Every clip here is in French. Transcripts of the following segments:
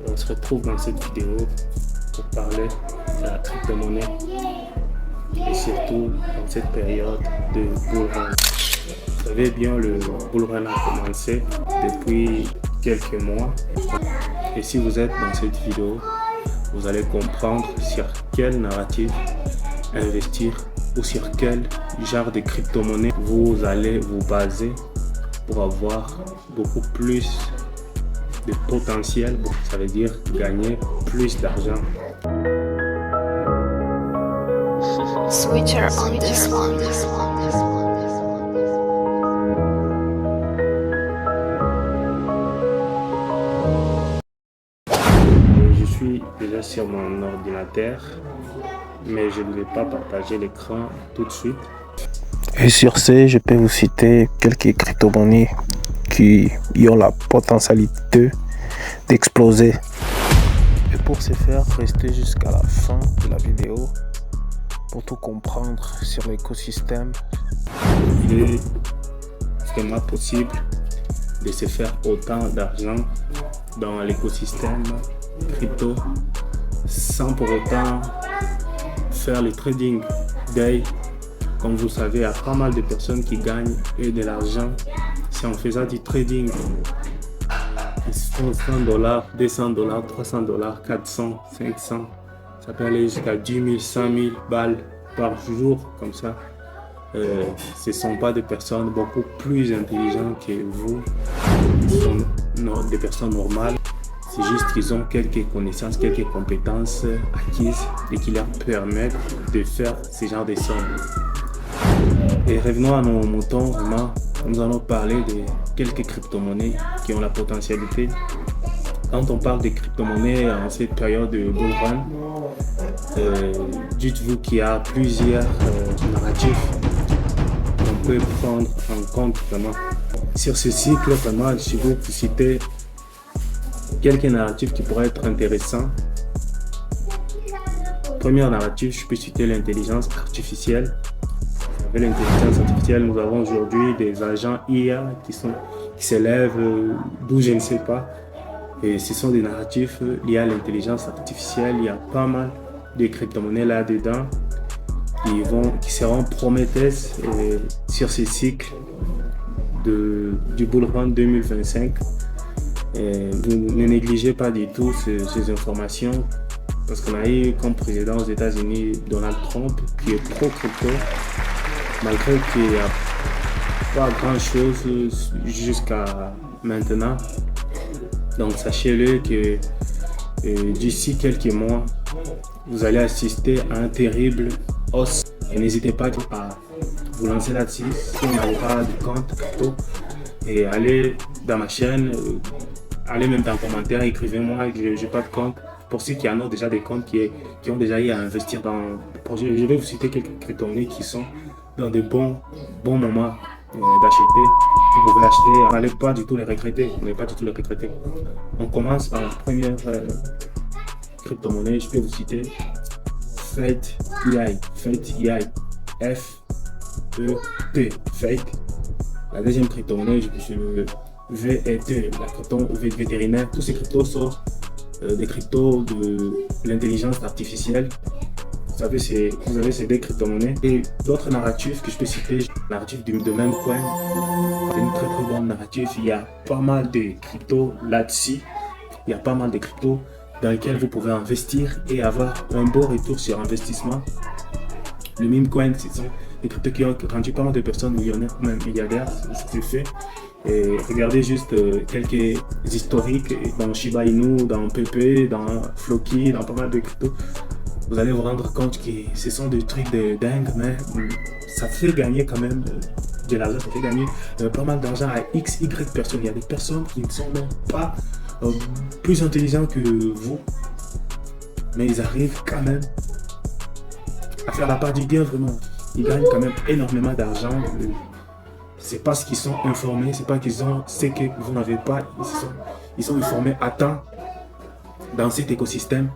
On se retrouve dans cette vidéo pour parler de la crypto-monnaie et surtout dans cette période de bull run. Vous savez bien, le bull run a commencé depuis quelques mois et si vous êtes dans cette vidéo, vous allez comprendre sur quel narratif investir ou sur quel genre de crypto-monnaie vous allez vous baser pour avoir beaucoup plus de potentiel, ça veut dire gagner plus d'argent. Switcher on this one. Je suis déjà sur mon ordinateur, mais je ne vais pas partager l'écran tout de suite. Et sur ce, je peux vous citer quelques crypto-monnaies qui ont la potentialité d'exploser. Et pour ce faire, restez jusqu'à la fin de la vidéo pour tout comprendre sur l'écosystème. Il est vraiment possible de se faire autant d'argent dans l'écosystème crypto sans pour autant faire le trading day. Comme vous savez, il y a pas mal de personnes qui gagnent de l'argent si en faisant du trading. Ils font $100, $200, $300, 400, 500. Ça peut aller jusqu'à 10 000, 100 000 balles par jour comme ça. Ce ne sont pas des personnes beaucoup plus intelligentes que vous. Ce sont des personnes normales. C'est juste qu'ils ont quelques connaissances, quelques compétences acquises et qui leur permettent de faire ce genre de sommes. Et revenons à nos moutons, vraiment, nous allons parler de quelques crypto-monnaies qui ont la potentialité. Quand on parle de crypto-monnaies en cette période de bull run, dites-vous qu'il y a plusieurs narratifs qu'on peut prendre en compte vraiment. Sur ce cycle, vraiment, je vais vous citer quelques narratifs qui pourraient être intéressants. Premier narratif, je peux citer l'intelligence artificielle. Avec l'intelligence artificielle, nous avons aujourd'hui des agents IA qui s'élèvent d'où je ne sais pas. Et ce sont des narratifs liés à l'intelligence artificielle. Il y a pas mal de crypto-monnaies là-dedans qui seront prometteuses sur ce cycle du bull run 2025. Et ne négligez pas du tout ces informations parce qu'on a eu comme président aux États-Unis Donald Trump qui est pro-crypto. Malgré qu'il n'y a pas grand chose jusqu'à maintenant. Donc sachez-le que d'ici quelques mois, vous allez assister à un terrible hausse. Et n'hésitez pas à vous lancer là-dessus si vous n'avez pas de compte crypto. Et allez dans ma chaîne, allez même dans les commentaires, écrivez-moi que je n'ai pas de compte. Pour ceux qui en ont déjà des comptes, qui ont déjà eu à investir dans le projet, je vais vous citer quelques crypto-monnaies qui sont dans de bons moments d'acheter. Vous pouvez acheter, n'allez pas du tout les regretter. On commence par la première crypto-monnaie. Je peux vous citer Fate EI, F-E-T, Fate. La deuxième crypto-monnaie, VET, la crypto vétérinaire. Tous ces cryptos sont des cryptos de l'intelligence artificielle. Vous avez ces deux crypto-monnaies et d'autres narratifs que je peux citer. Le narratif de Memecoin, c'est une très bonne narratif. Il y a pas mal de cryptos là-dessus. Il y a pas mal de cryptos dans lesquels vous pouvez investir et avoir un beau retour sur investissement. Le Memecoin, ce sont des cryptos qui ont rendu pas mal de personnes millionnaires, même milliardaires, c'est fait. Et regardez juste quelques historiques dans Shiba Inu, dans PP, dans Floki, dans pas mal de cryptos. Vous allez vous rendre compte que ce sont des trucs de dingue, mais ça fait gagner quand même de l'argent, ça fait gagner pas mal d'argent à XY personnes. Il y a des personnes qui ne sont même pas plus intelligents que vous, mais ils arrivent quand même à faire la part du gain vraiment. Ils gagnent quand même énormément d'argent. C'est parce qu'ils sont informés, c'est pas qu'ils ont ce que vous n'avez pas. Ils sont informés à temps dans cet écosystème.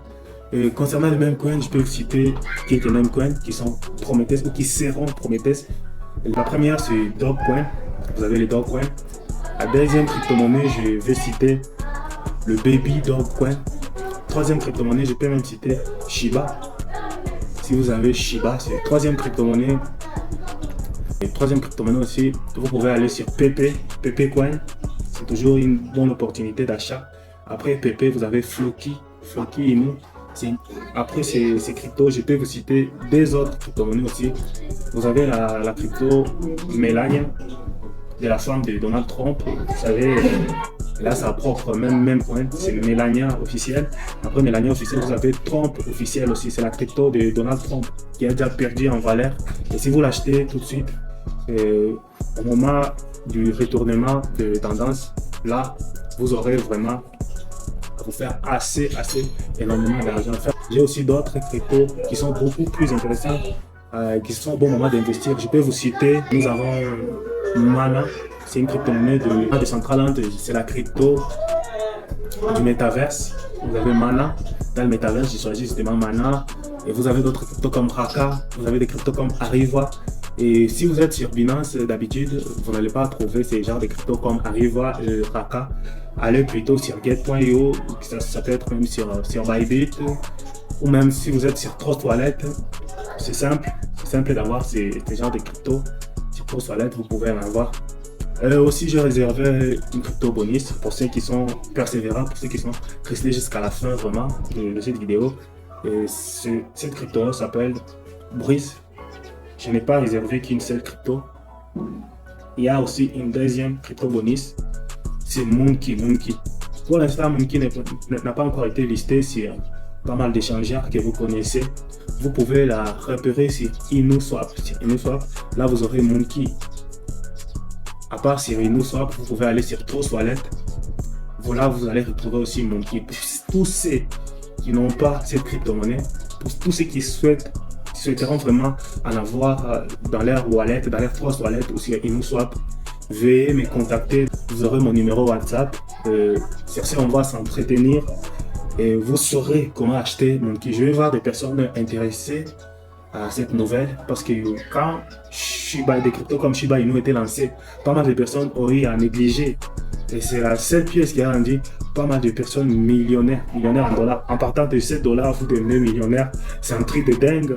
Concernant les Memecoin, je peux vous citer quelques Memecoin qui sont prometteuses ou qui seront prometteuses. La première, c'est Dogecoin. Vous avez les Dogecoin. La deuxième crypto-monnaie, je vais citer le Baby Dogecoin. Troisième crypto-monnaie, je peux même citer Shiba. Si vous avez Shiba, c'est la troisième crypto-monnaie. Et troisième crypto-monnaie aussi, vous pouvez aller sur PP Coin. C'est toujours une bonne opportunité d'achat. Après PP, vous avez Floki Inu. Après ces cryptos, je peux vous citer des autres crypto-monnaies aussi. Vous avez la crypto Melania, de la femme de Donald Trump. Vous savez, là, sa propre même point, c'est Melania officielle. Après Melania officielle, vous avez Trump officiel aussi. C'est la crypto de Donald Trump qui a déjà perdu en valeur. Et si vous l'achetez tout de suite, au moment du retournement de tendance, là, vous aurez vraiment à vous faire assez énormément d'argent. J'ai aussi d'autres cryptos qui sont beaucoup plus intéressants, qui sont au bon moment d'investir. Je peux vous citer, nous avons Mana, c'est une crypto-monnaie de Decentraland, c'est la crypto du métaverse. Vous avez Mana, dans le métaverse, j'ai choisi justement Mana. Et vous avez d'autres cryptos comme Raka, vous avez des cryptos comme Arriva. Et si vous êtes sur Binance, d'habitude, vous n'allez pas trouver ces genres de cryptos comme Arriva et Raka. Allez plutôt sur get.io, ça peut être même sur Bybit, ou même si vous êtes sur Trust Wallet. C'est simple d'avoir ces genres de cryptos. Sur Trust Wallet, vous pouvez en avoir. Aussi, j'ai réservé une crypto bonus pour ceux qui sont persévérants, pour ceux qui sont restés jusqu'à la fin vraiment de cette vidéo. Et cette crypto s'appelle Breeze. Je n'ai pas réservé qu'une seule crypto. Il y a aussi une deuxième crypto bonus, c'est Monkey. Pour l'instant, Monkey n'a pas encore été listé sur pas mal d'échangeurs que vous connaissez. Vous pouvez la repérer sur InnoSwap. Là, vous aurez Monkey. À part sur InnoSwap, vous pouvez aller sur Trust Wallet. Voilà, vous allez retrouver aussi Monkey. Pour tous ceux qui n'ont pas cette crypto-monnaie, pour tous ceux qui souhaiteront vraiment en avoir dans leur wallet, dans leur Trust Wallet ou sur InnoSwap, veuillez me contacter. Vous aurez mon numéro WhatsApp. Sur ce, on va s'entretenir et vous saurez comment acheter Monkey. Je vais voir des personnes intéressées à cette nouvelle parce que quand des cryptos comme Shiba Inu étaient lancés, pas mal de personnes ont eu à négliger. Et c'est la seule pièce qui a rendu pas mal de personnes millionnaires en dollars. En partant de 7 $, vous devenez millionnaire. C'est un truc de dingue.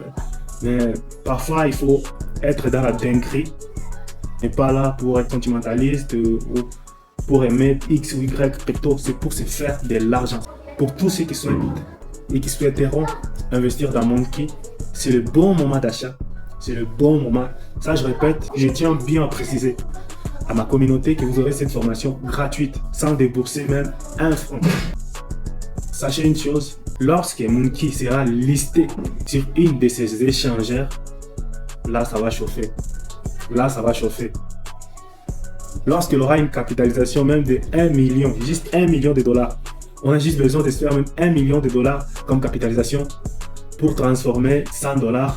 Mais parfois, il faut être dans la dinguerie. Et pas là pour être sentimentaliste ou pour aimer X ou Y crypto. C'est pour se faire de l'argent. Pour tous ceux qui souhaitent et qui souhaiteront investir dans Monkey, c'est le bon moment d'achat. C'est le bon moment. Ça, je répète, je tiens bien à préciser à ma communauté que vous aurez cette formation gratuite sans débourser même un franc. Sachez une chose, lorsque Monkey sera listé sur une de ces échangeurs, là ça va chauffer. Lorsqu'il aura une capitalisation même de 1 million, juste 1 million de dollars, on a juste besoin de se faire même 1 million de dollars comme capitalisation pour transformer 100 $,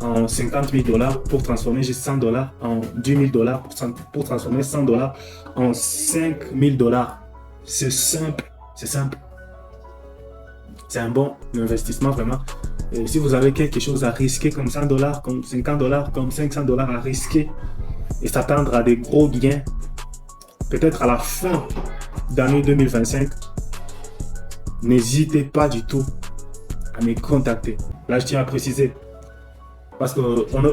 en 50 000 $, pour transformer juste 100 $ en 10 000 $, pour transformer 100 $ en 5 000 $. C'est simple. C'est un bon investissement vraiment. Et si vous avez quelque chose à risquer comme 100 $, comme 50 $, comme 500 $ à risquer et s'attendre à des gros gains, peut-être à la fin d'année 2025, n'hésitez pas du tout à me contacter. Là, je tiens à préciser. Parce que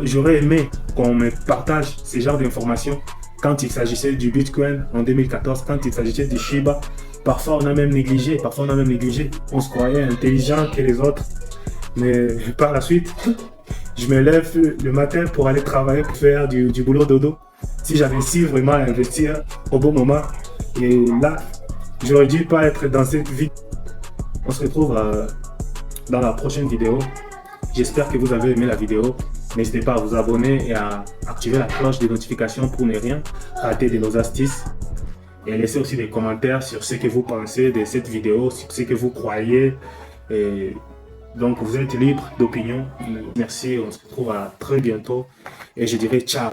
j'aurais aimé qu'on me partage ce genre d'informations quand il s'agissait du Bitcoin en 2014, quand il s'agissait du Shiba. Parfois on a même négligé, on se croyait intelligent que les autres. Mais par la suite, je me lève le matin pour aller travailler, pour faire du boulot dodo. Si j'avais su vraiment investir au bon moment, et là, j'aurais dû pas être dans cette vie. On se retrouve dans la prochaine vidéo. J'espère que vous avez aimé la vidéo. N'hésitez pas à vous abonner et à activer la cloche de notification pour ne rien rater de nos astuces. Et laissez aussi des commentaires sur ce que vous pensez de cette vidéo, sur ce que vous croyez. Et donc vous êtes libre d'opinion. Merci, on se retrouve à très bientôt. Et je dirais ciao.